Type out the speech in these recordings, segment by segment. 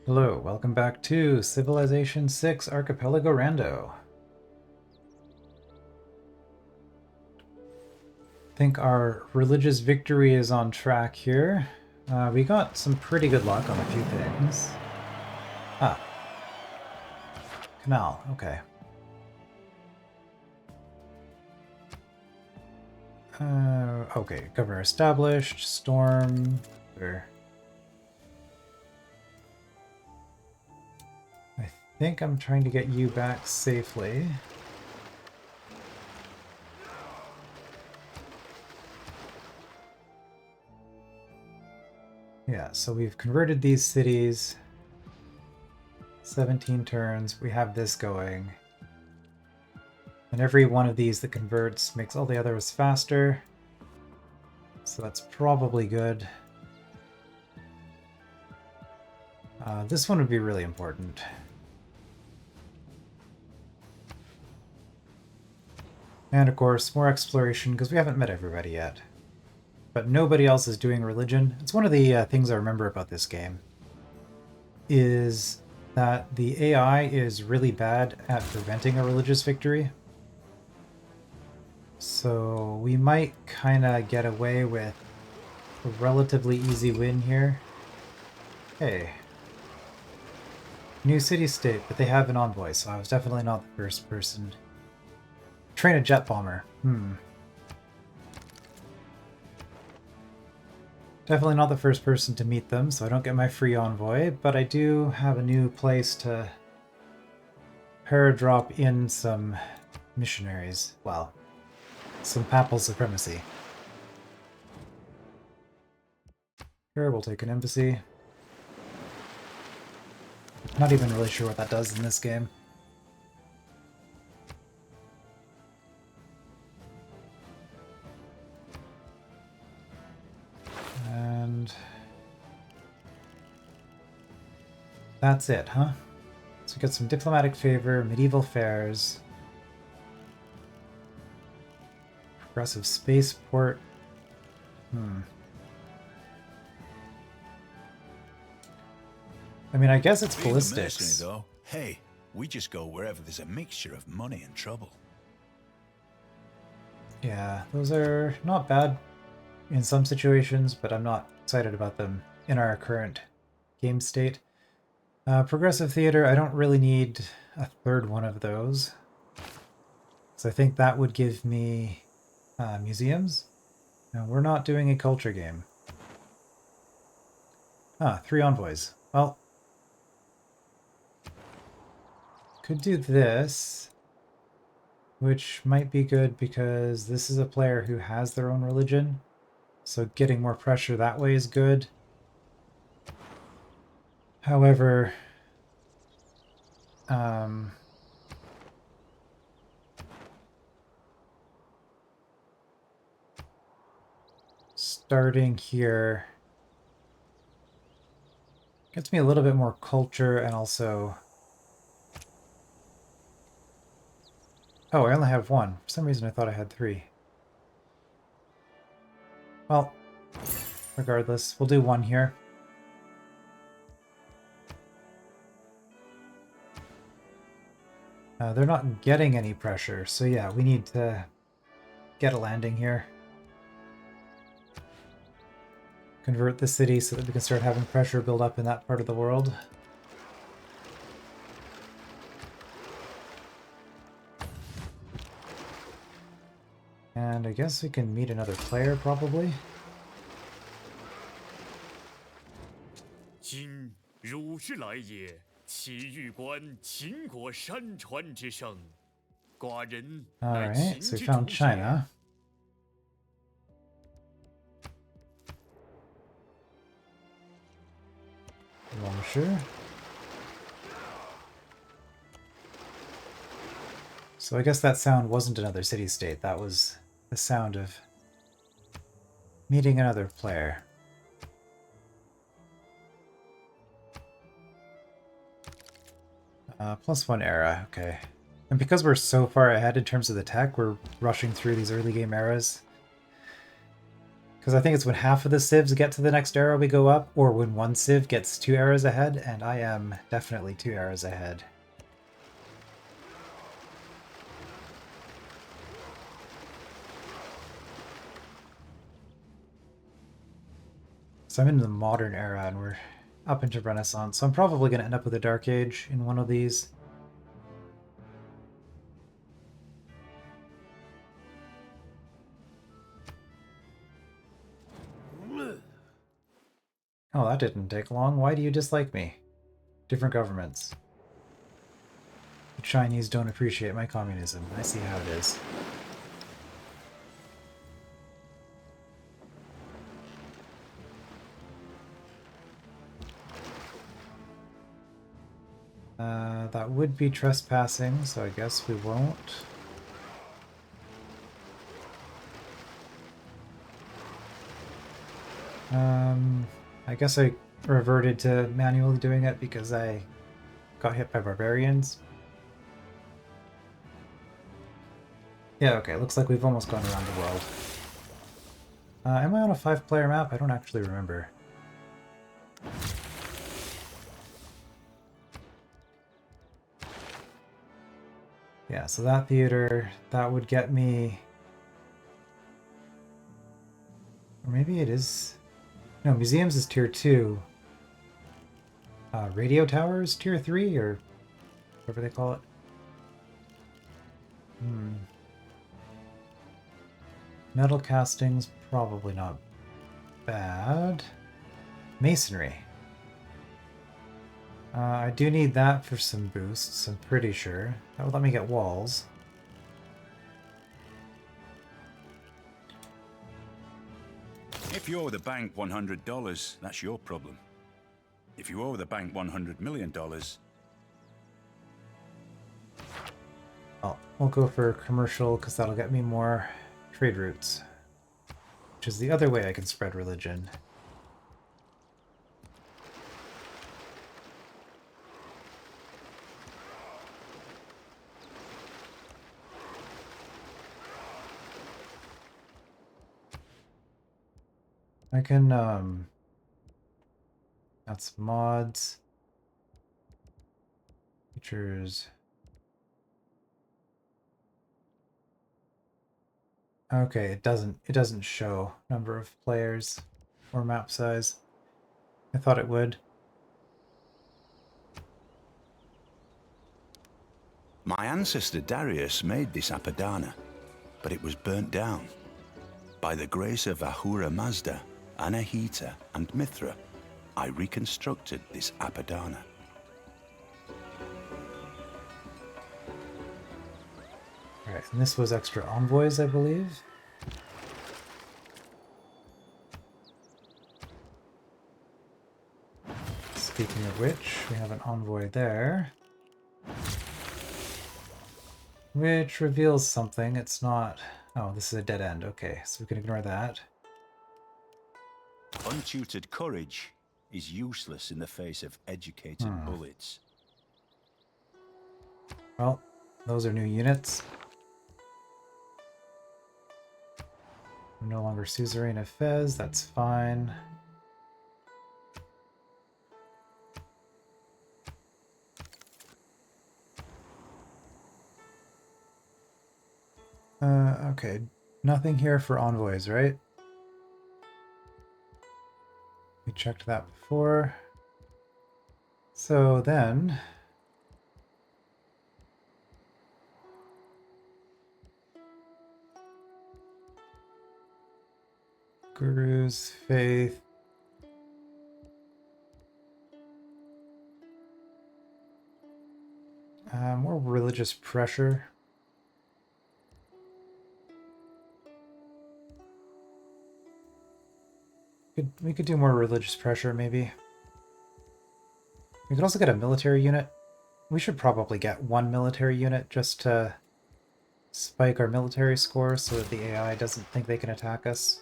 Hello, welcome back to Civilization 6 Archipelago Rando. I think our religious victory is on track here. We got some pretty good luck on a few things. Ah. Canal, okay. Okay, governor established, storm, I think I'm trying to get you back safely. Yeah, so we've converted these cities. 17 turns, we have this going. And every one of these that converts makes all the others faster. So that's probably good. This one would be really important. And of course, more exploration, because we haven't met everybody yet. But nobody else is doing religion. It's one of the things I remember about this game, is that the AI is really bad at preventing a religious victory. So we might kind of get away with a relatively easy win here. Hey. New city-state, but they have an envoy, so I was definitely not the first person. Train a jet bomber. Definitely not the first person to meet them, so I don't get my free envoy, but I do have a new place to paradrop in some missionaries. Well, some papal supremacy. Here, we'll take an embassy. Not even really sure what that does in this game. And that's it, huh? So we get some diplomatic favor, medieval fairs, progressive spaceport. I mean, I guess it's ballistics. Though, hey, we just go wherever there's a mixture of money and trouble. Yeah, those are not bad in some situations, but I'm not excited about them in our current game state. Progressive theater, I don't really need a third one of those. So I think that would give me museums. Now, we're not doing a culture game. 3 envoys. Well, could do this, which might be good because this is a player who has their own religion. So getting more pressure that way is good. However, starting here gets me a little bit more culture and also... Oh, I only have 1. For some reason I thought I had 3. Well, regardless, we'll do 1 here. They're not getting any pressure, so yeah, we need to get a landing here. Convert the city so that we can start having pressure build up in that part of the world. And I guess we can meet another player, probably. 今汝是来也，其欲观秦国山川之盛。寡人乃 Alright, 秦 so we 之 found 主也。 China. Sure. So I guess that sound wasn't another city-state, that was the sound of meeting another player. +1 era, okay. And because we're so far ahead in terms of the tech, we're rushing through these early game eras. Because I think it's when half of the civs get to the next era we go up, or when one civ gets 2 eras ahead, and I am definitely 2 eras ahead. So I'm in the modern era and we're up into Renaissance, so I'm probably going to end up with a Dark Age in one of these. Oh, that didn't take long. Why do you dislike me? Different governments. The Chinese don't appreciate my communism. I see how it is. That would be trespassing, so I guess we won't. I guess I reverted to manually doing it because I got hit by barbarians. Yeah, okay, looks like we've almost gone around the world. Am I on a 5-player map? I don't actually remember. Yeah, so that theater, that would get me... Or maybe it is... No, museums is tier 2. Radio towers, tier 3, or whatever they call it. Metal castings, probably not bad. Masonry. I do need that for some boosts, I'm pretty sure. That would let me get walls. If you owe the bank $100, that's your problem. If you owe the bank $100 million... Well, we'll go for commercial, because that'll get me more trade routes. Which is the other way I can spread religion. I can, that's mods. Features. Okay, it doesn't show number of players or map size. I thought it would. My ancestor Darius made this Apadana, but it was burnt down. By the grace of Ahura Mazda, Anahita, and Mithra, I reconstructed this Apadana. Alright, and this was extra envoys, I believe. Speaking of which, we have an envoy there. Which reveals something. It's not... Oh, this is a dead end. Okay, so we can ignore that. Untutored courage is useless in the face of educated bullets. Well, those are new units. I'm no longer suzerain of Fez, that's fine. Okay, nothing here for envoys, right? We checked that before. So then... Gurus, faith... more religious pressure. We could do more religious pressure, maybe. We could also get a military unit. We should probably get one military unit just to spike our military score so that the AI doesn't think they can attack us.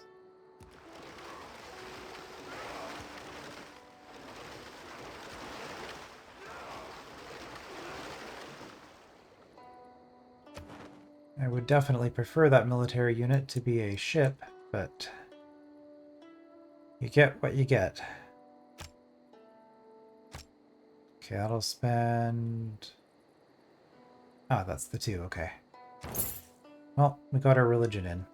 I would definitely prefer that military unit to be a ship, but You get what you get. Okay, that'll spend... Ah, that's the 2, okay. Well, we got our religion in.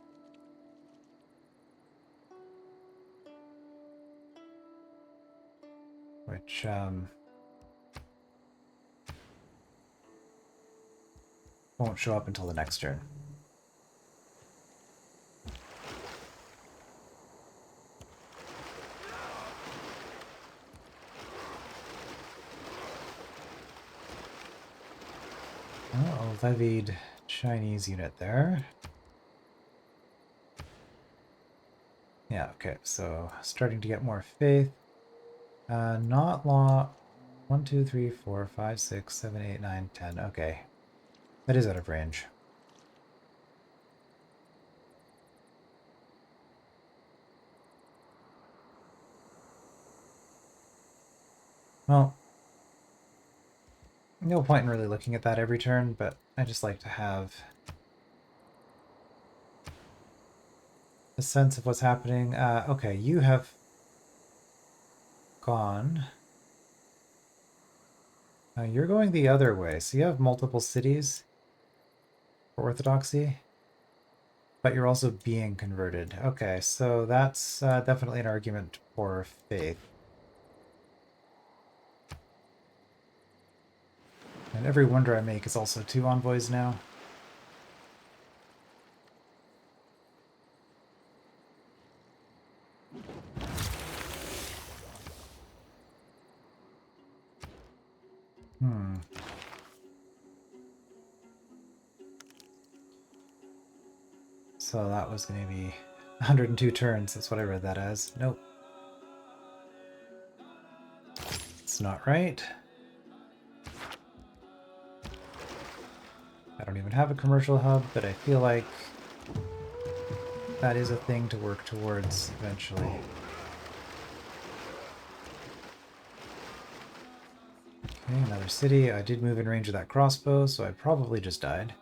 Which, won't show up until the next turn. Oh, levied Chinese unit there. Yeah, okay, so starting to get more faith. Not law. 1, 2, 3, 4, 5, 6, 7, 8, 9, 10. Okay. That is out of range. Well, no point in really looking at that every turn, but I just like to have a sense of what's happening. Okay, you have gone. You're going the other way, so you have multiple cities for Orthodoxy, but you're also being converted. Okay, so that's definitely an argument for faith. And every wonder I make is also 2 envoys now. So that was going to be 102 turns. That's what I read that as. Nope. It's not right. I don't even have a commercial hub, but I feel like that is a thing to work towards eventually. Okay, another city. I did move in range of that crossbow, so I probably just died.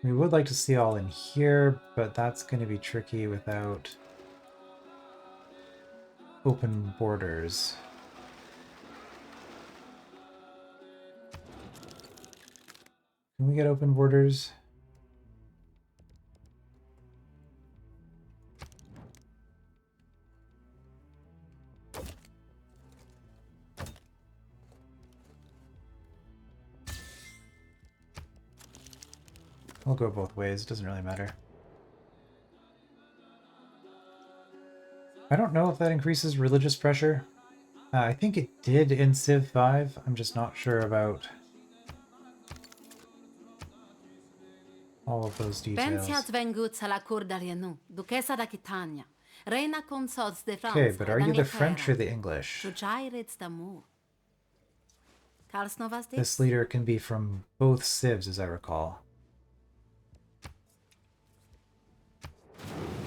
We would like to see all in here, but that's going to be tricky without open borders. Can we get open borders? I'll go both ways, it doesn't really matter. I don't know if that increases religious pressure. I think it did in Civ 5, I'm just not sure about all of those details. Okay, but are you the French or the English? This leader can be from both civs, as I recall.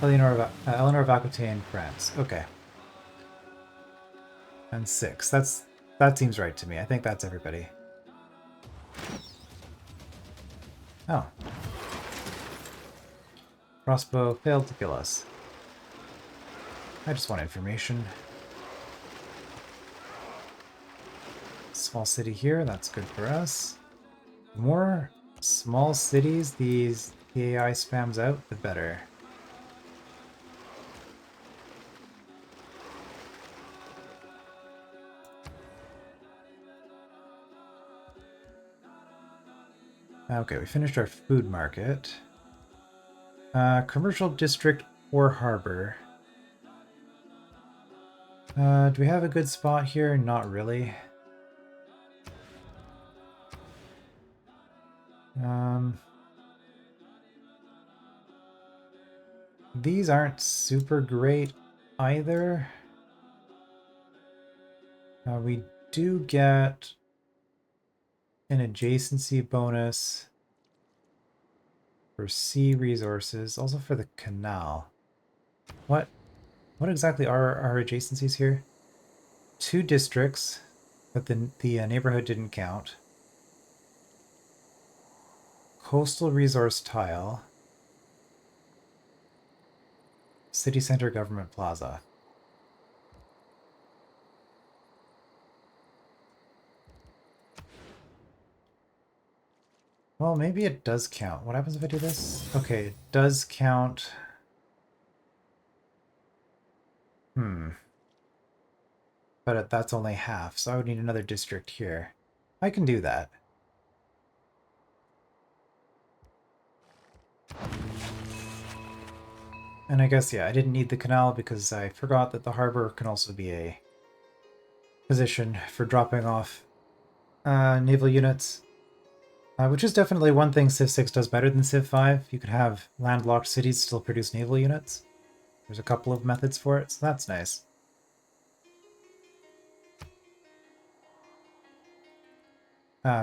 Eleanor of Aquitaine, France. Okay. And 6. That seems right to me. I think that's everybody. Oh. Crossbow failed to kill us. I just want information. Small city here, that's good for us. The more small cities the AI spams out, the better. Okay, we finished our food market. Commercial district or harbor. Do we have a good spot here? Not really. These aren't super great either. We do get an adjacency bonus for sea resources, also for the canal. What exactly are our adjacencies here? 2 districts, but the neighborhood didn't count. Coastal resource tile. City Center Government Plaza. Well, maybe it does count. What happens if I do this? Okay, it does count. But that's only half, so I would need another district here. I can do that. And I guess, yeah, I didn't need the canal because I forgot that the harbor can also be a position for dropping off naval units. Which is definitely one thing Civ 6 does better than Civ 5. You can have landlocked cities still produce naval units. There's a couple of methods for it, so that's nice.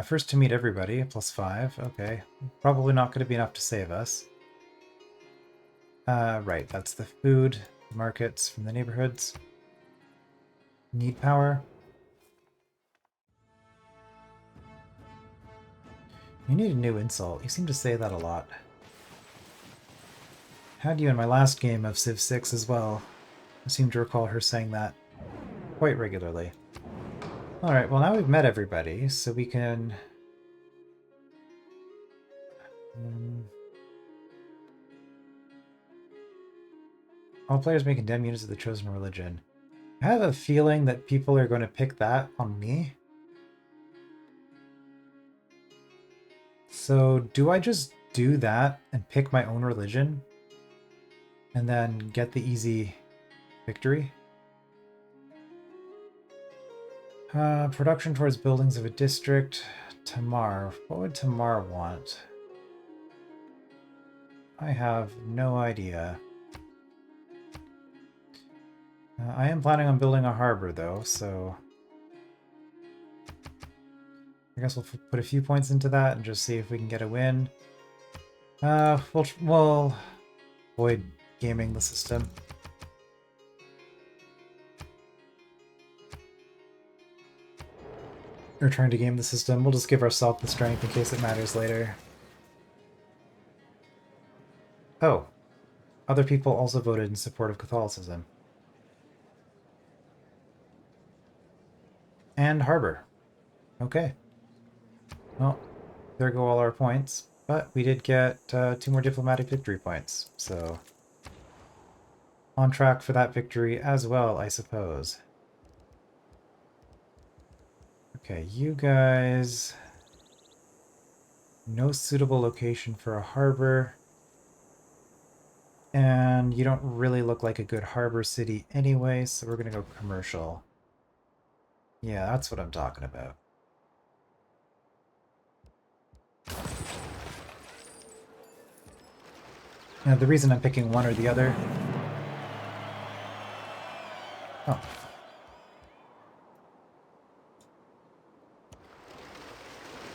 First to meet everybody, +5. Okay. Probably not going to be enough to save us. Right, that's the food, markets from the neighborhoods. Need power. You need a new insult. You seem to say that a lot. Had you in my last game of Civ 6 as well. I seem to recall her saying that quite regularly. Alright, well now we've met everybody, so we can... all players may condemn units of the chosen religion. I have a feeling that people are going to pick that on me. So do I just do that and pick my own religion? And then get the easy victory? Production towards buildings of a district. Tamar. What would Tamar want? I have no idea. I am planning on building a harbor, though, so... I guess we'll put a few points into that and just see if we can get a win. We'll avoid gaming the system. Or trying to game the system. We'll just give ourselves the strength in case it matters later. Oh. Other people also voted in support of Catholicism. And harbor. Okay. Well, there go all our points. But we did get 2 more diplomatic victory points, so... on track for that victory as well, I suppose. Okay, you guys... no suitable location for a harbor. And you don't really look like a good harbor city anyway, so we're gonna go commercial. Yeah, that's what I'm talking about. Now, the reason I'm picking one or the other... oh.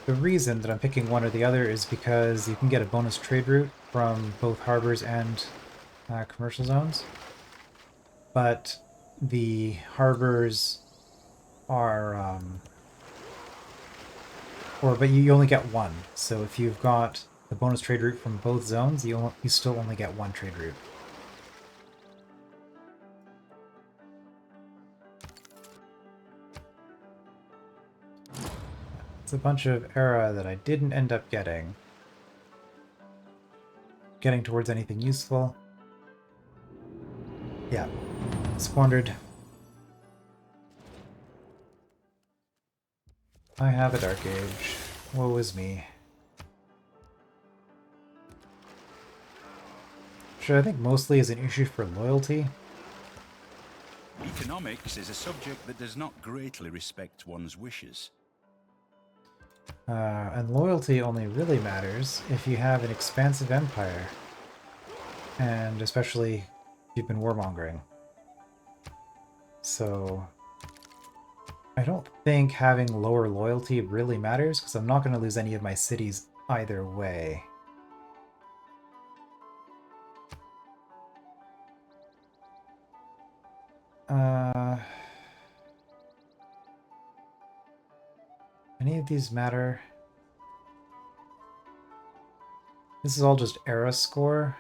The reason that I'm picking one or the other is because you can get a bonus trade route from both harbors and commercial zones. But the harbors are... but you only get one. So if you've got the bonus trade route from both zones, you still only get one trade route. It's a bunch of era that I didn't end up getting. Getting towards anything useful. Yeah, squandered. I have a Dark Age. Woe is me. Which I think mostly is an issue for loyalty. Economics is a subject that does not greatly respect one's wishes. And loyalty only really matters if you have an expansive empire. And especially if you've been warmongering. So... I don't think having lower loyalty really matters, because I'm not going to lose any of my cities either way. Any of these matter? This is all just era score.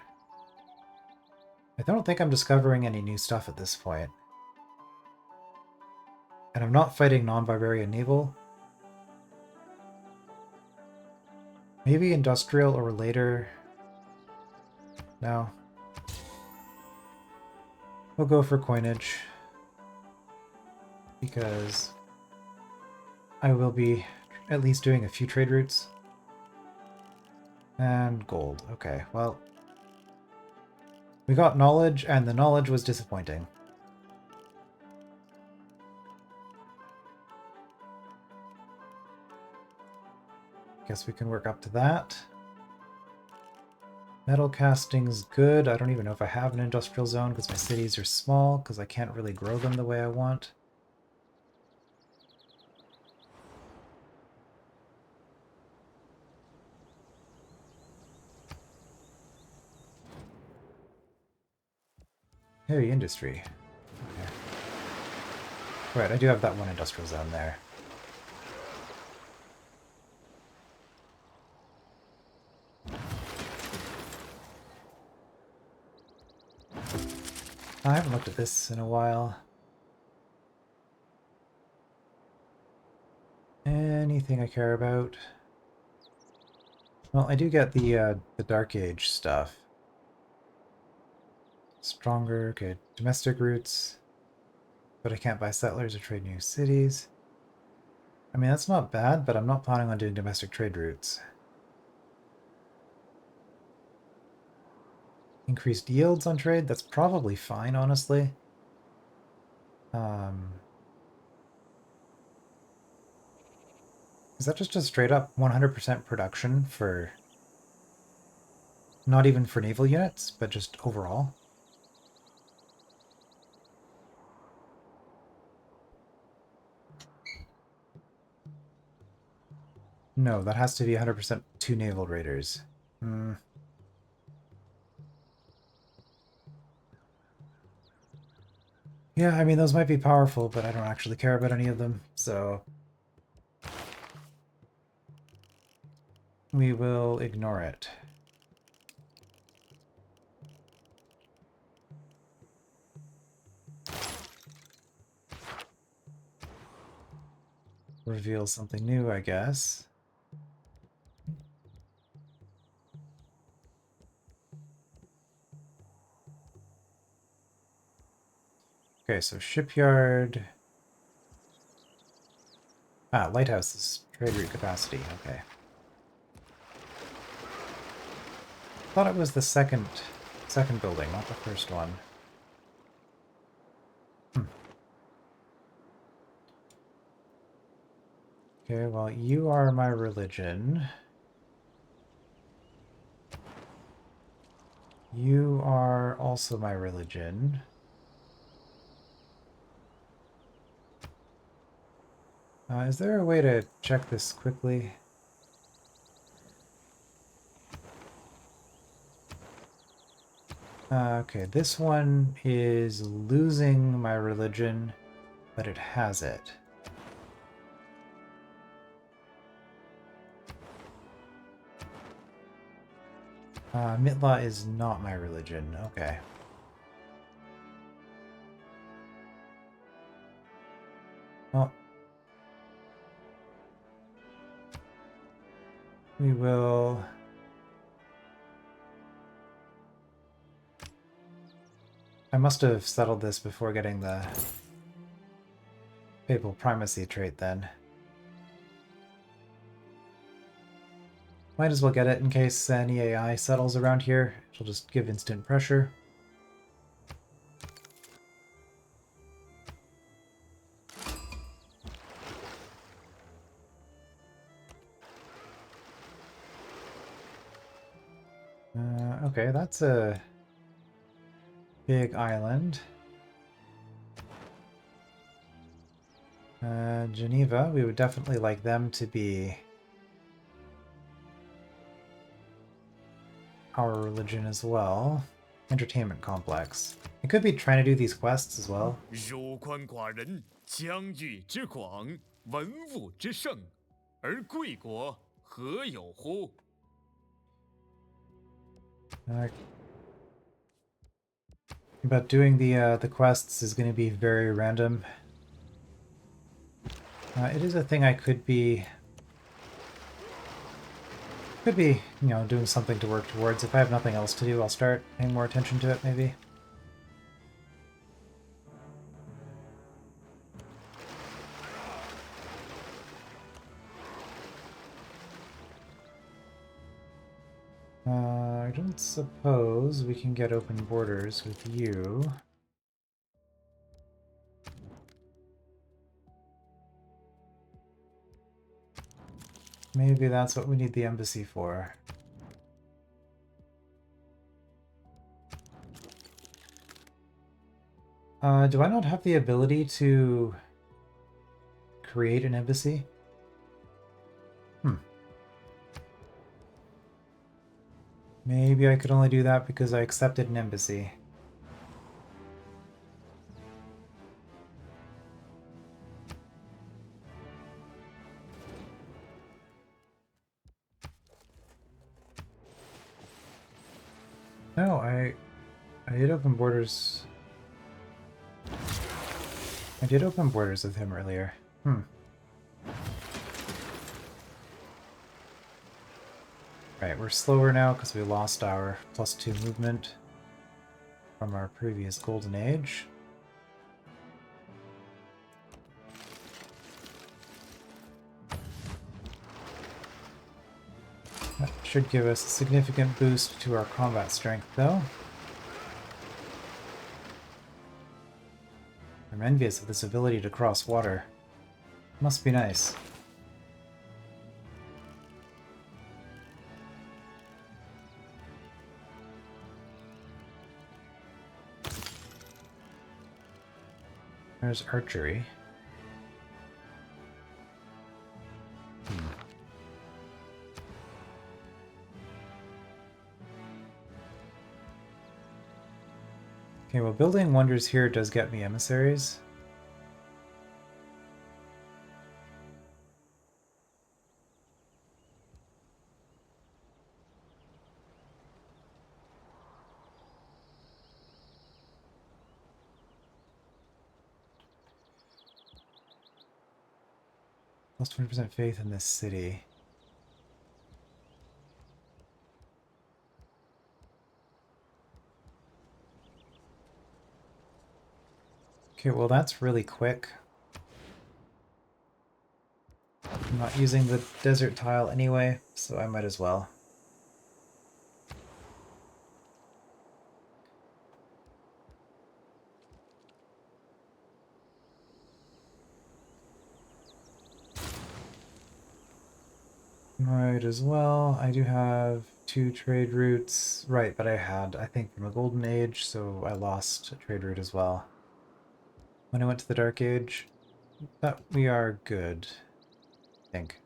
I don't think I'm discovering any new stuff at this point. And I'm not fighting non-barbarian naval. Maybe industrial or later. No. We'll go for coinage. Because I will be at least doing a few trade routes. And gold. Okay, well. We got knowledge, and the knowledge was disappointing. Guess we can work up to that. Metal casting's good. I don't even know if I have an industrial zone because my cities are small, because I can't really grow them the way I want. Heavy industry. Okay. Right, I do have that one industrial zone there. I haven't looked at this in a while. Anything I care about? Well, I do get the Dark Age stuff. Stronger, okay, domestic routes. But I can't buy settlers or trade new cities. I mean, that's not bad, but I'm not planning on doing domestic trade routes. Increased yields on trade? That's probably fine, honestly. Is that just a straight up 100% production for... Not even for naval units, but just overall? No, that has to be 100% two naval raiders. Yeah, I mean, those might be powerful, but I don't actually care about any of them, so... We will ignore it. Reveal something new, I guess. Okay, so shipyard... Ah, lighthouses. Trade route capacity, okay. Thought it was the second building, not the first one. Okay, well, you are my religion. You are also my religion. Is there a way to check this quickly? Okay, this one is losing my religion, but it has it. Mitla is not my religion. Okay. Well, we will... I must have settled this before getting the papal primacy trait then. Might as well get it in case any AI settles around here. It'll just give instant pressure. Okay, that's a big island. Geneva, we would definitely like them to be our religion as well. Entertainment complex. I could be trying to do these quests as well. 如宽寡人，疆域之广，文物之盛，而贵国何有乎？ Uh, But doing the quests is going to be very random. It is a thing I could be, you know, doing something to work towards. If I have nothing else to do, I'll start paying more attention to it, maybe. I don't suppose we can get open borders with you. Maybe that's what we need the embassy for. Do I not have the ability to create an embassy? Maybe I could only do that because I accepted an embassy. No, I did open borders. I did open borders with him earlier. Right, we're slower now because we lost our +2 movement from our previous golden age. That should give us a significant boost to our combat strength, though. I'm envious of this ability to cross water. Must be nice. There's archery. Okay, well, building wonders here does get me emissaries. Plus 20% faith in this city. Okay, well that's really quick. I'm not using the desert tile anyway, so I might as well. Might as well. I do have 2 trade routes. Right, but I had, I think, from a golden age, so I lost a trade route as well. When I went to the dark age, but we are good, I think.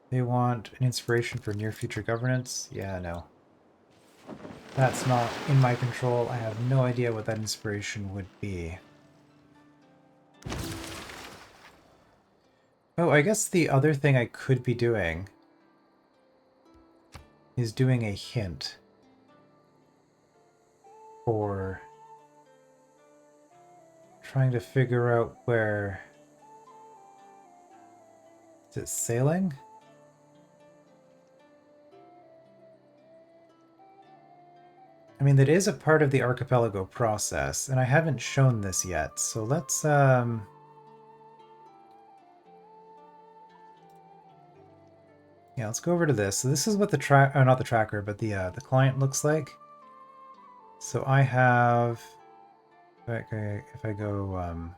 They want an inspiration for near future governance? Yeah, no. That's not in my control. I have no idea what that inspiration would be. Oh, I guess the other thing I could be doing is doing a hint for trying to figure out where... Is it sailing? I mean, that is a part of the Archipelago process, and I haven't shown this yet, so let's, yeah, let's go over to this. So this is what the not the tracker, but the client looks like. So I have, if I go,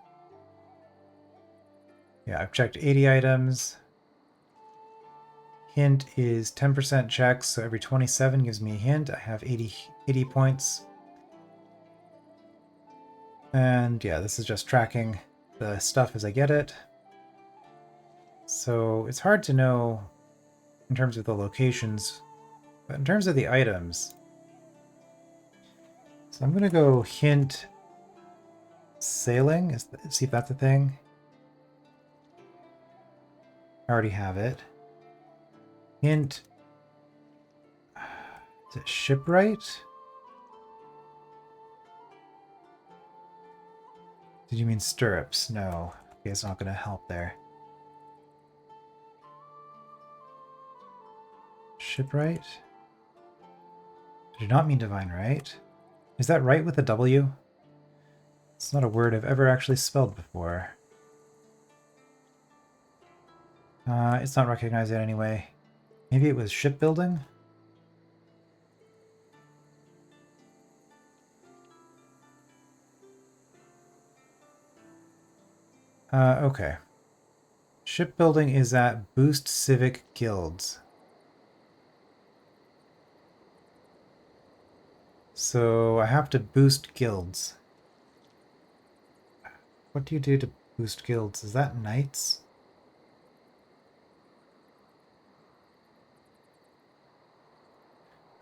yeah, I've checked 80 items. Hint is 10% checks, so every 27 gives me a hint. I have 80 points. And yeah, this is just tracking the stuff as I get it. So it's hard to know in terms of the locations, but in terms of the items. So I'm going to go hint sailing, see if that's a thing. I already have it. Hint, is it shipwright? Did you mean stirrups? No. Okay, it's not going to help there. Shipwright? I did not mean divine right. Is that right with a W? It's not a word I've ever actually spelled before. It's not recognized yet anyway. Maybe it was shipbuilding? Okay. Shipbuilding is at Boost Civic Guilds. So I have to boost guilds. What do you do to boost guilds? Is that knights?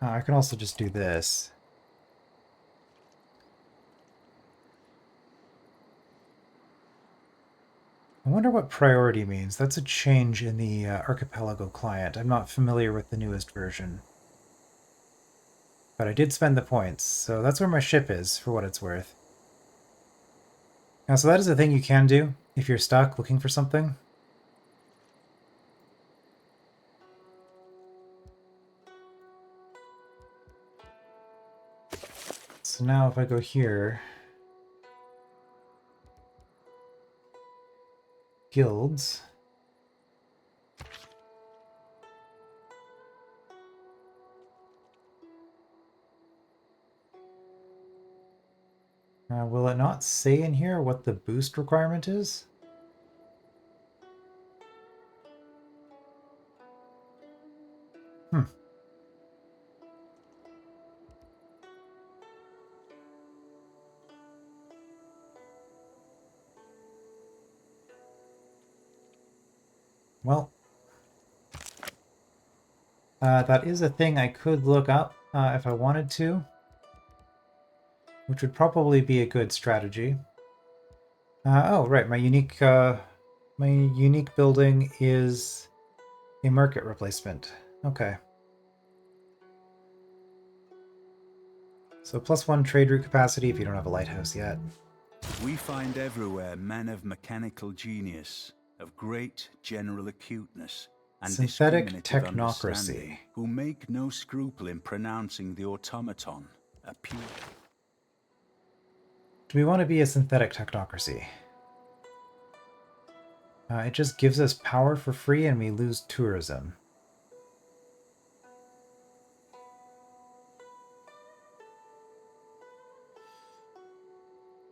I can also just do this. I wonder what priority means. That's a change in the Archipelago client. I'm not familiar with the newest version. But I did spend the points, so that's where my ship is, for what it's worth. Now, so that is a thing you can do if you're stuck looking for something. So now if I go here, guilds, will it not say in here what the boost requirement is? Hmm. Well, that is a thing I could look up if I wanted to, which would probably be a good strategy. Oh, right, my unique building is a market replacement. Okay. So +1 trade route capacity if you don't have a lighthouse yet. We find everywhere men of mechanical genius, of great general acuteness, and Synthetic discriminative technocracy. understanding, who make no scruple in pronouncing the automaton a pure. Do we want to be a synthetic technocracy? It just gives us power for free and we lose tourism.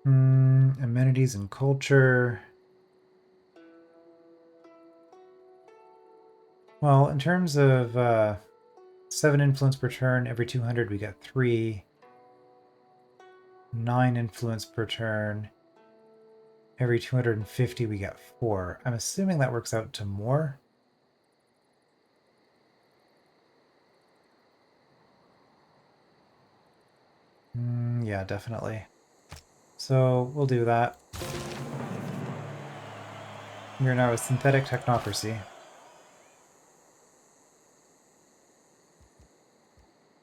Amenities and culture. Well, in terms of 7 influence per turn, every 200 we get 3. 9 influence per turn. Every 250 we get 4. I'm assuming that works out to more. Yeah, definitely. So we'll do that. We're now a synthetic technocracy.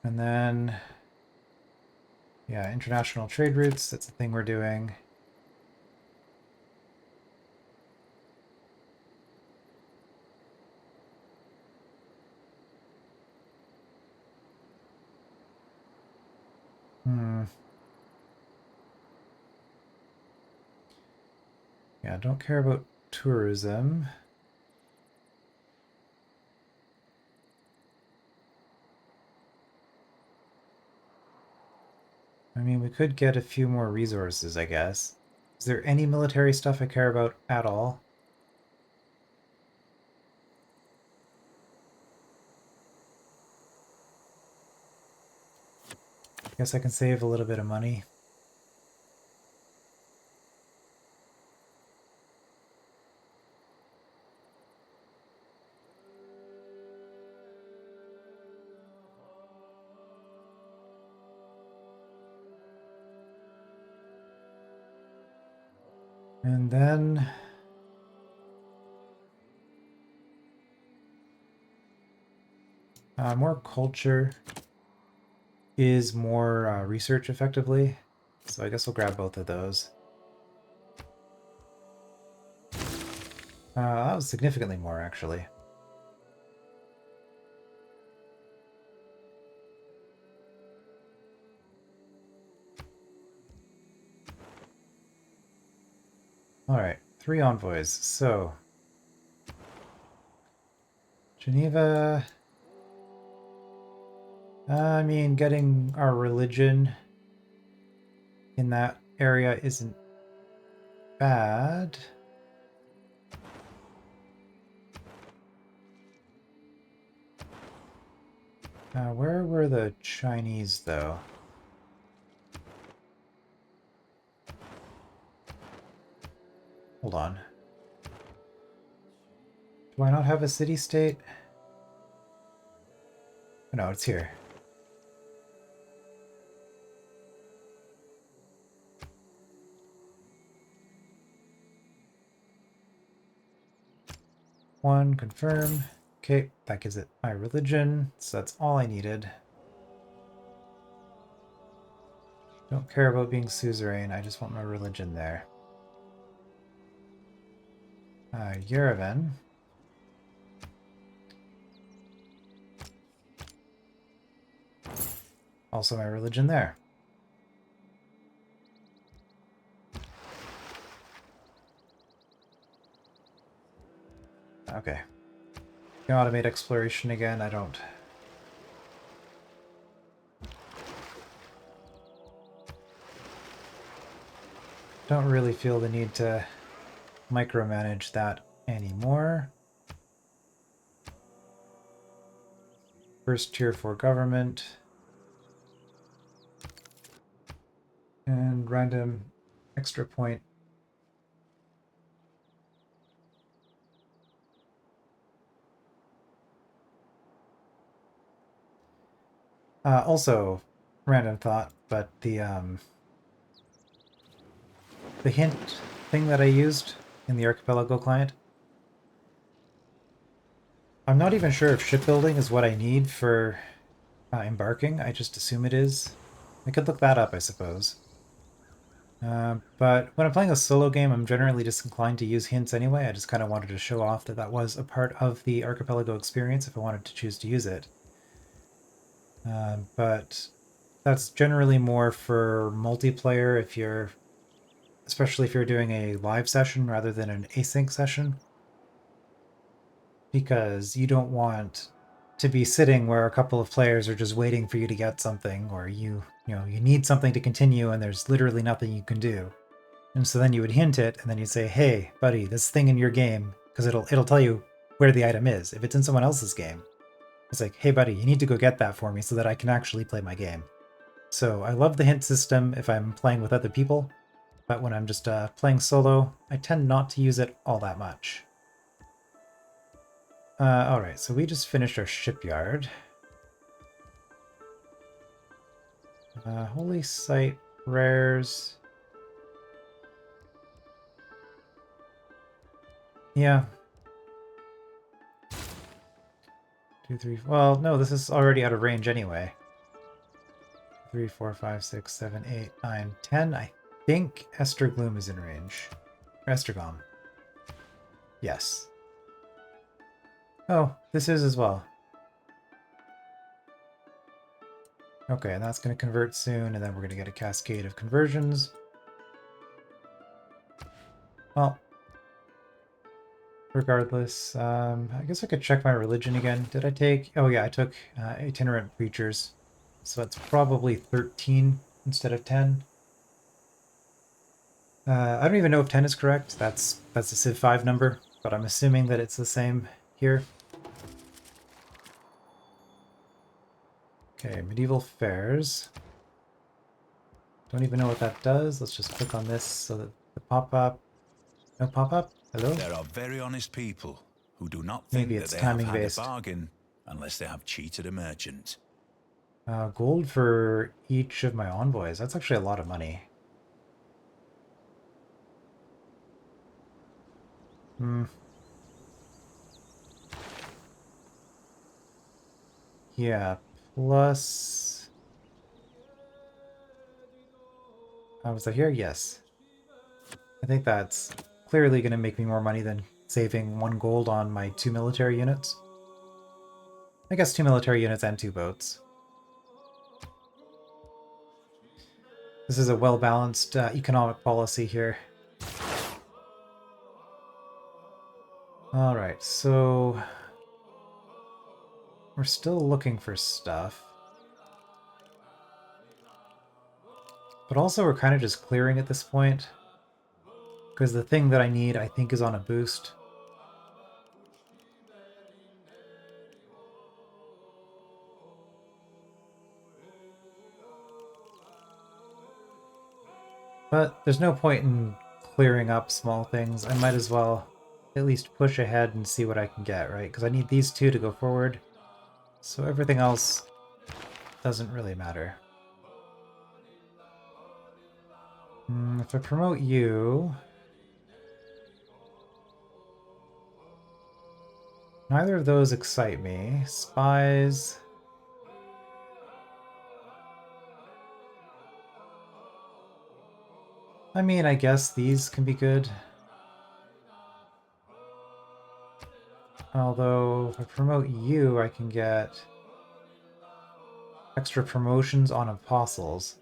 And then, yeah, international trade routes, that's the thing we're doing. Yeah, don't care about tourism. I mean, we could get a few more resources, I guess. Is there any military stuff I care about at all? Guess I can save a little bit of money. And then more culture is more research effectively. So I guess we'll grab both of those. That was significantly more, actually. Alright, 3 envoys. So, Geneva... I mean, getting our religion in that area isn't bad. Where were the Chinese, though? Hold on. Do I not have a city-state? Oh, no, it's here. One, confirm. Okay, that gives it my religion, so that's all I needed. Don't care about being suzerain, I just want my religion there. Yerevan. Also my religion there. Okay. Can automate exploration again? I don't really feel the need to micromanage that anymore. First tier 4 government. And random extra point. Also, random thought, but the hint thing that I used in the Archipelago client, I'm not even sure if shipbuilding is what I need for embarking. I just assume it is. I could look that up, I suppose. But when I'm playing a solo game, I'm generally disinclined to use hints anyway. I just kind of wanted to show off that that was a part of the Archipelago experience if I wanted to choose to use it. But that's generally more for multiplayer if you're, especially if you're doing a live session rather than an async session. Because you don't want to be sitting where a couple of players are just waiting for you to get something, or you need something to continue and there's literally nothing you can do. And so then you would hint it, and then you'd say, "Hey, buddy, this thing in your game," because it'll tell you where the item is. If it's in someone else's game, it's like, "Hey, buddy, you need to go get that for me so that I can actually play my game." So I love the hint system if I'm playing with other people, but when I'm just playing solo, I tend not to use it all that much. Alright, so we just finished our shipyard. Holy Site rares. Yeah. 2, 3. Well, no, this is already out of range anyway. 3, 4, 5, 6, 7, 8, 9, 10. I think Esther Gloom is in range. Or Estergom. Yes. Oh, this is as well. Okay, and that's going to convert soon, and then we're going to get a cascade of conversions. Well, regardless, I guess I could check my religion again. Did I take... Oh yeah, I took itinerant preachers. So it's probably 13 instead of 10. I don't even know if 10 is correct. That's a Civ 5 number, but I'm assuming that it's the same here. Okay, medieval fairs. Don't even know what that does. Let's just click on this so that the pop-up... No pop-up? Hello? There are very honest people who do not think Maybe that it's they have had a timing-based. bargain unless they have cheated a merchant. Gold for each of my envoys. That's actually a lot of money. Yeah, plus... was I here? Yes. I think that's clearly going to make me more money than saving 1 gold on my 2 military units. I guess 2 military units and 2 boats. This is a well-balanced economic policy here. Alright, so we're still looking for stuff. But also we're kind of just clearing at this point. Because the thing that I need, I think, is on a boost. But there's no point in clearing up small things. I might as well at least push ahead and see what I can get, right? Because I need these 2 to go forward. So everything else doesn't really matter. If I promote you... Neither of those excite me. Spies... I mean, I guess these can be good. Although, if I promote you, I can get extra promotions on apostles.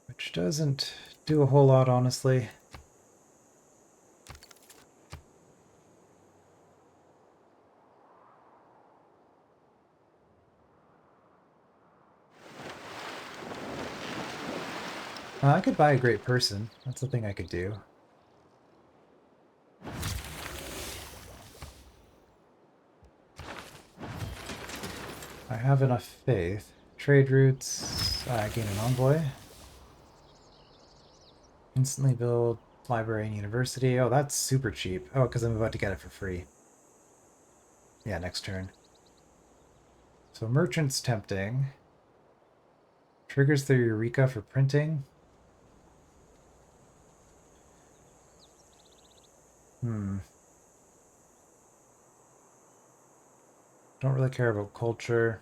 Which doesn't do a whole lot, honestly. I could buy a great person. That's the thing I could do. I have enough faith. Trade routes. Gain an envoy. Instantly build library and university. Oh, that's super cheap. Oh, because I'm about to get it for free. Yeah, next turn. So merchant's tempting. Triggers the Eureka for printing. Don't really care about culture.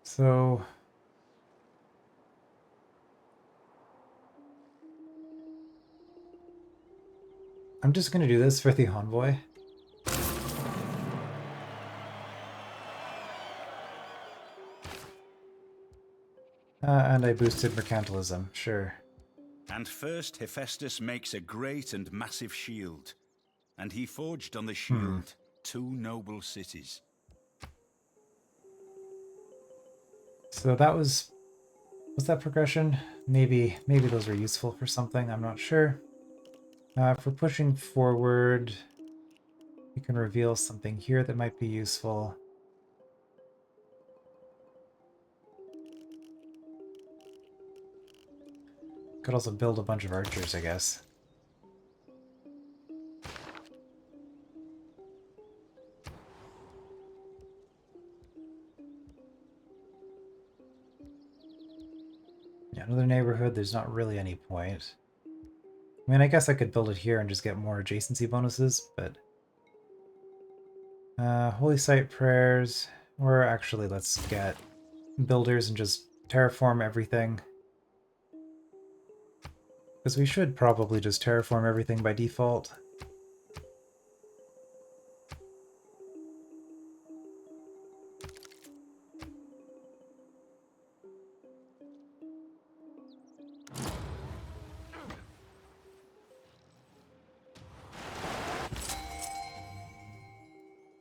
So... I'm just going to do this for the envoy. And I boosted mercantilism, sure. And first Hephaestus makes a great and massive shield, and he forged on the shield 2 noble cities. So that was that progression? Maybe those are useful for something, I'm not sure. If we're pushing forward, we can reveal something here that might be useful. Could also build a bunch of archers, I guess. Yeah, another neighborhood, there's not really any point. I mean, I guess I could build it here and just get more adjacency bonuses, but... Holy Site prayers, or actually let's get builders and just terraform everything. Because we should probably just terraform everything by default.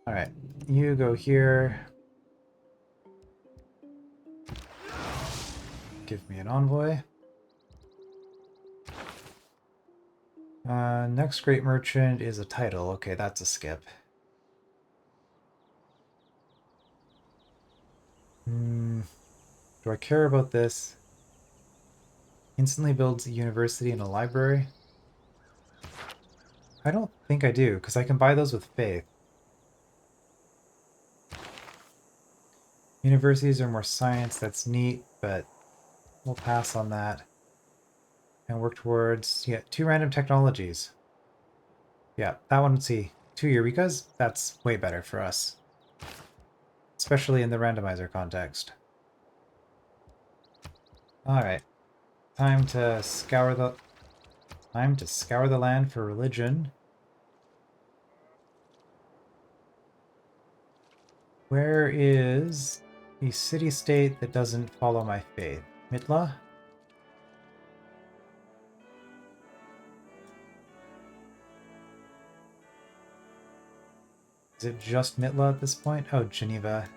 Alright, you go here. Give me an envoy. Next great merchant is a title. Okay, that's a skip. Do I care about this? Instantly builds a university and a library? I don't think I do, because I can buy those with faith. Universities are more science, that's neat, but we'll pass on that. And work towards, yeah, 2 random technologies. Yeah, that one, let's see. 2 Eurekas? That's way better for us. especially in the randomizer context. Alright. Time to scour the land for religion. Where is a city-state that doesn't follow my faith? Mitla? Is it just Mitla at this point? Oh, Geneva.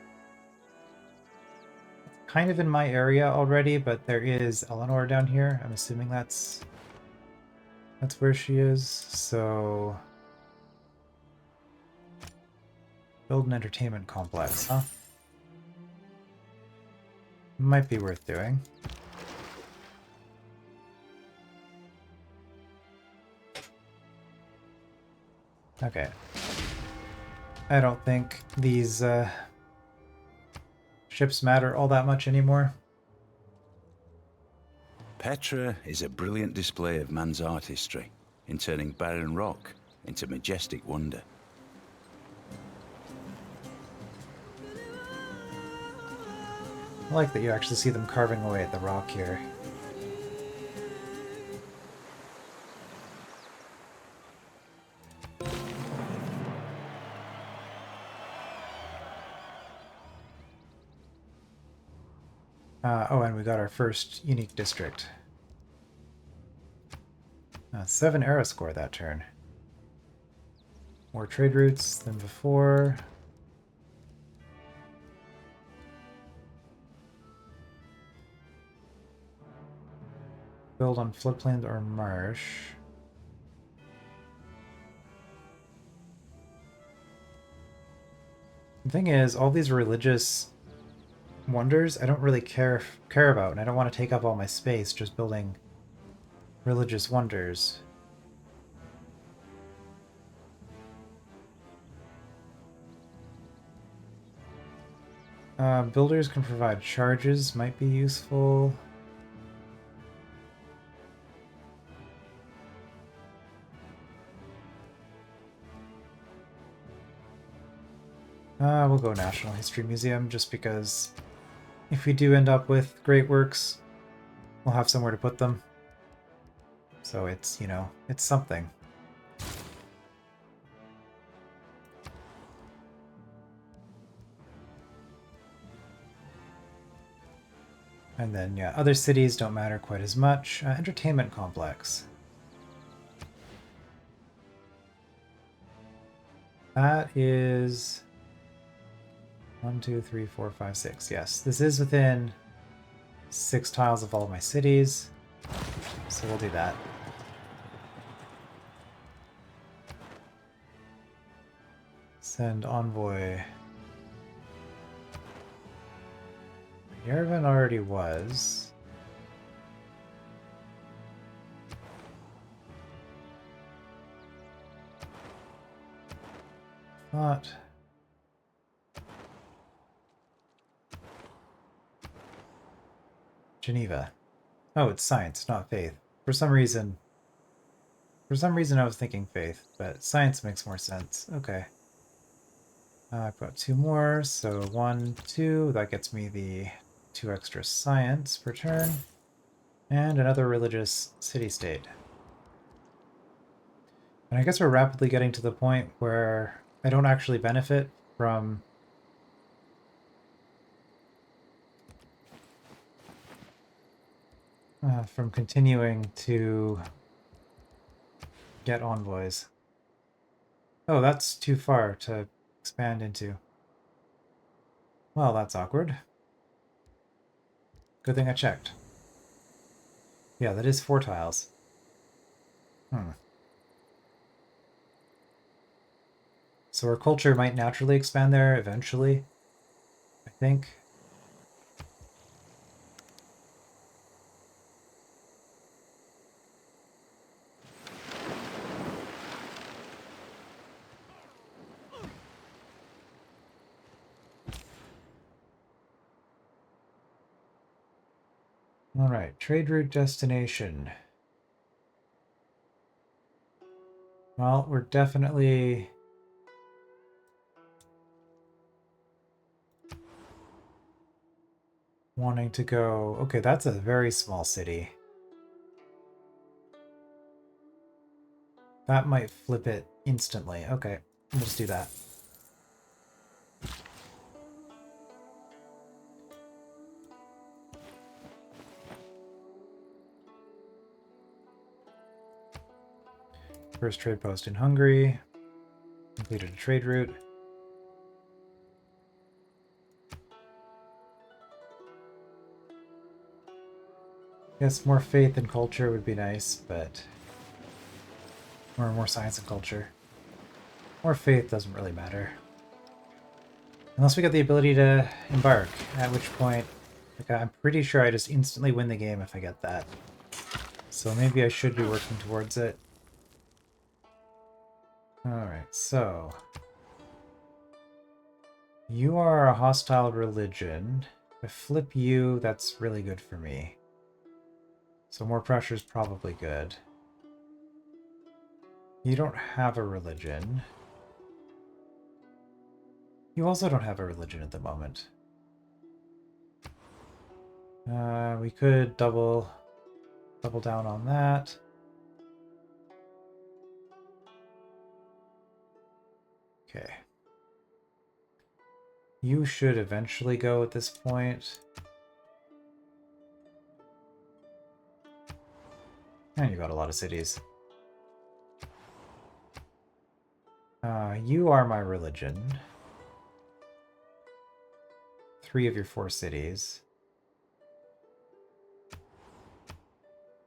Kind of in my area already, but there is Eleanor down here. I'm assuming that's where she is. So build an entertainment complex, huh? Might be worth doing. Okay. I don't think these ships matter all that much anymore. Petra is a brilliant display of man's artistry in turning barren rock into majestic wonder. I like that you actually see them carving away at the rock here. Oh, and we got our first unique district. 7 era score that turn. More trade routes than before. Build on floodplains or marsh. The thing is, all these religious wonders I don't really care about, and I don't want to take up all my space just building religious wonders. Builders can provide charges, might be useful. We'll go National History Museum, just because if we do end up with great works, we'll have somewhere to put them. So it's, you know, it's something. And then, yeah, other cities don't matter quite as much. Entertainment complex. That is 1, 2, 3, 4, 5, 6. Yes, this is within 6 tiles of all my cities, so we'll do that. Send envoy. Yerevan already was. Thought. Geneva. Oh, it's science, not faith. For some reason I was thinking faith, but science makes more sense. Okay. I've got 2 more, so 1, 2. That gets me the 2 extra science per turn. And another religious city-state. And I guess we're rapidly getting to the point where I don't actually benefit from continuing to get envoys. Oh, that's too far to expand into. Well, that's awkward. Good thing I checked. Yeah, that is 4 tiles. So our culture might naturally expand there eventually, I think. All right, trade route destination. Well, we're definitely wanting to go... Okay, that's a very small city. That might flip it instantly. Okay, we'll just do that. First trade post in Hungary. Completed a trade route. Yes, more faith and culture would be nice, but more science and culture. More faith doesn't really matter. Unless we get the ability to embark, at which point, like, I'm pretty sure I just instantly win the game if I get that. So maybe I should be working towards it. Alright, so... You are a hostile religion. If I flip you, that's really good for me. So more pressure is probably good. You don't have a religion. You also don't have a religion at the moment. We could double down on that. Okay. You should eventually go at this point. And you got a lot of cities. You are my religion. 3 of your 4 cities.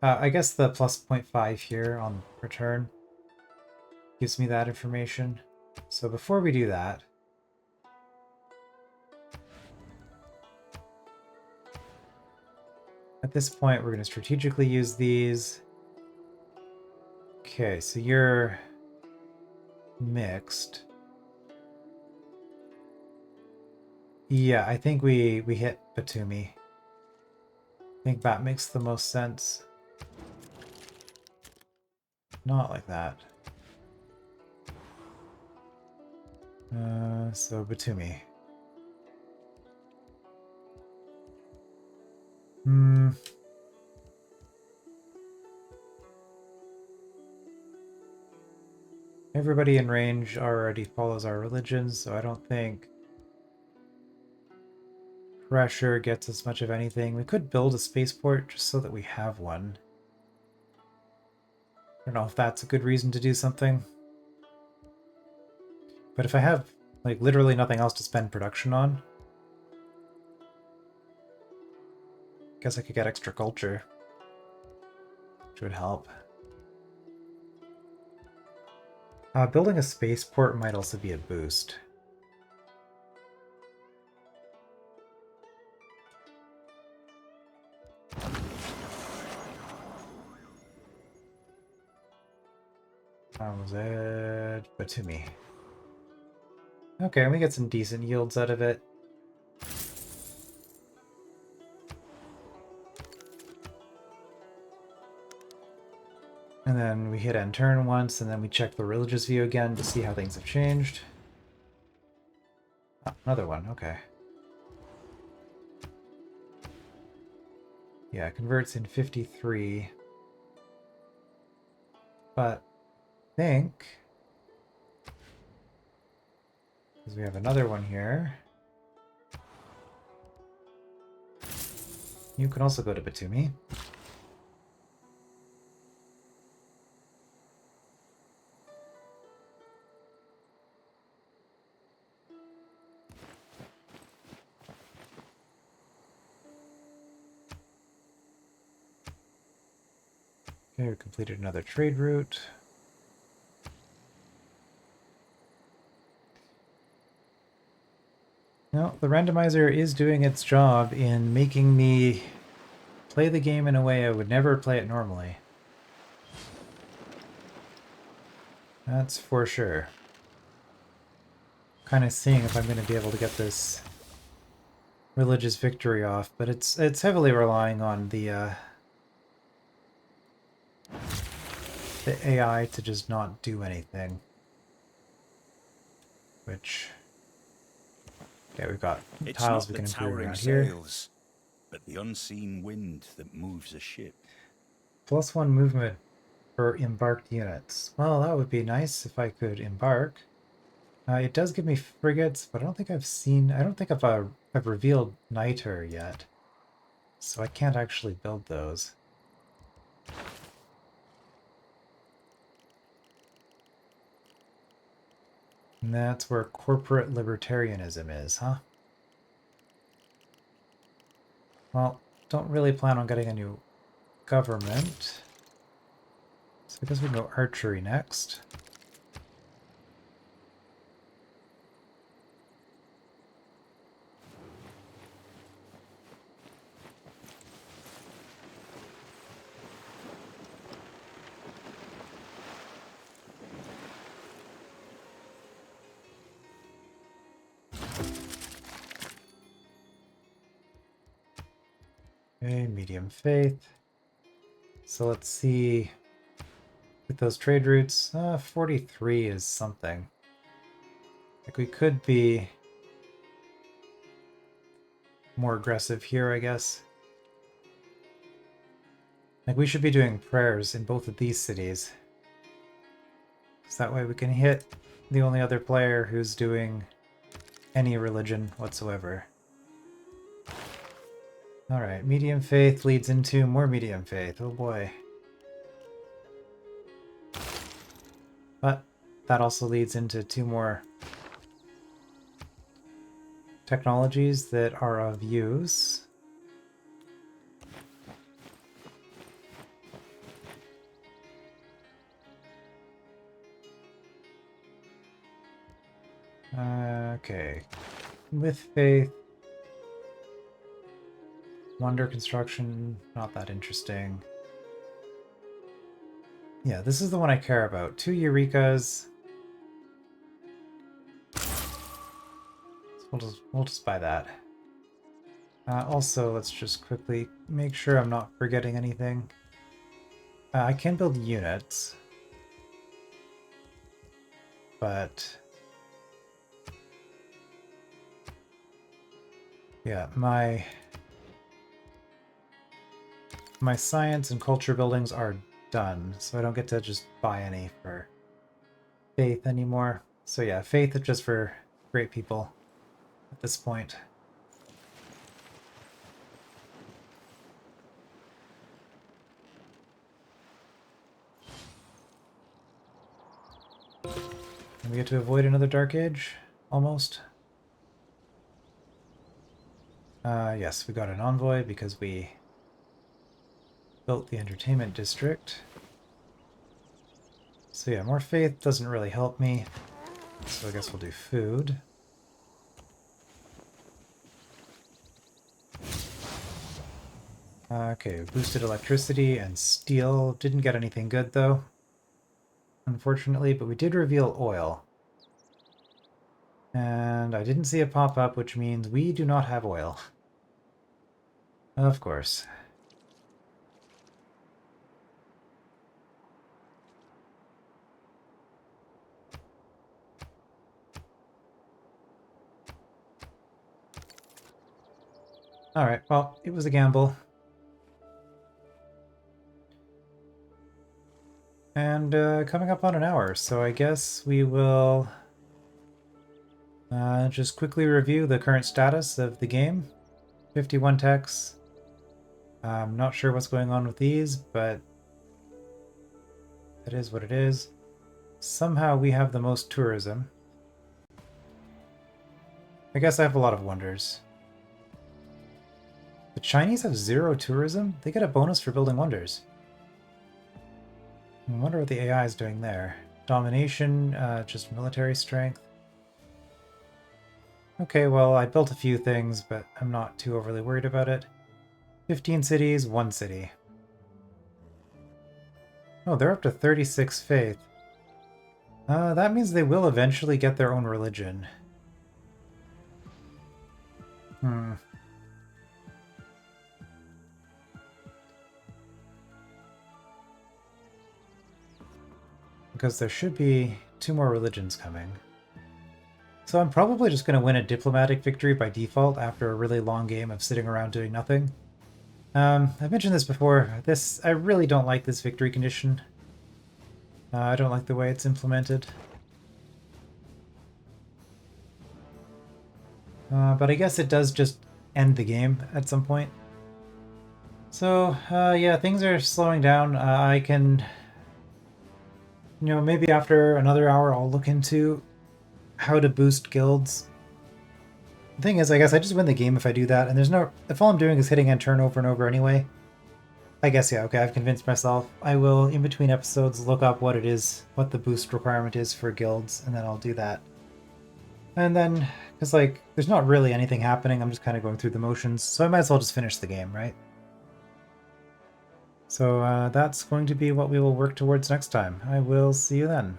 I guess the plus 0.5 here on return gives me that information. So before we do that, at this point we're going to strategically use these. Okay, so you're mixed. Yeah, I think we hit Batumi. I think that makes the most sense. Not like that. So Batumi. Everybody in range already follows our religion, so I don't think pressure gets us much of anything. We could build a spaceport just so that we have one. I don't know if that's a good reason to do something. But if I have, like, literally nothing else to spend production on, I guess I could get extra culture, which would help. Building a spaceport might also be a boost. That was it. Batumi. Okay, we get some decent yields out of it. And then we hit end turn once, and then we check the religious view again to see how things have changed. Oh, another one, okay. Yeah, it converts in 53. But I think, because we have another one here, you can also go to Batumi. Okay, we completed another trade route. No, the randomizer is doing its job in making me play the game in a way I would never play it normally. That's for sure. Kind of seeing if I'm going to be able to get this religious victory off, but it's heavily relying on the AI to just not do anything. Which... Okay, we've got It's tiles not we the can improve towering around here. sails, but the unseen wind that moves a ship. +1 movement for embarked units. Well, that would be nice if I could embark. It does give me frigates, but I don't think I've revealed Niter yet. So I can't actually build those. And that's where corporate libertarianism is, huh? Well, don't really plan on getting a new government. So I guess we can go archery next. Okay, medium faith. So let's see with those trade routes. 43 is something. Like we could be more aggressive here, I guess. Like we should be doing prayers in both of these cities. So that way we can hit the only other player who's doing any religion whatsoever. Alright, medium faith leads into more medium faith. Oh boy. But that also leads into 2 more technologies that are of use. Okay. With faith. Wonder construction, not that interesting. Yeah, this is the one I care about. 2 Eurekas. So we'll just buy that. Also, let's just quickly make sure I'm not forgetting anything. I can build units, but yeah, my science and culture buildings are done, so I don't get to just buy any for faith anymore. So yeah, faith is just for great people at this point. And we get to avoid another Dark Age? Almost. Yes, we got an envoy because we built the entertainment district. So yeah, more faith doesn't really help me. So I guess we'll do food. Okay, boosted electricity and steel. Didn't get anything good though, unfortunately, but we did reveal oil. And I didn't see it pop up, which means we do not have oil. Of course. Alright, well, it was a gamble. And coming up on an hour, so I guess we will just quickly review the current status of the game. 51 techs. I'm not sure what's going on with these, but it is what it is. Somehow we have the most tourism. I guess I have a lot of wonders. The Chinese have 0 tourism? They get a bonus for building wonders. I wonder what the AI is doing there. Domination, just military strength. Okay, well, I built a few things, but I'm not too overly worried about it. 15 cities, 1 city. Oh, they're up to 36 faith. That means they will eventually get their own religion. Because there should be 2 more religions coming. So I'm probably just going to win a diplomatic victory by default after a really long game of sitting around doing nothing. I've mentioned this before. I really don't like this victory condition. I don't like the way it's implemented. But I guess it does just end the game at some point. So, yeah, things are slowing down. I can... maybe after another hour I'll look into how to boost guilds. The thing is, I guess I just win the game if I do that, and there's no... If all I'm doing is hitting end turn over and over anyway, I guess, yeah, okay, I've convinced myself. I will, in between episodes, look up what it is, what the boost requirement is for guilds, and then I'll do that. And then, because, like, there's not really anything happening, I'm just kind of going through the motions, so I might as well just finish the game, right? So that's going to be what we will work towards next time. I will see you then.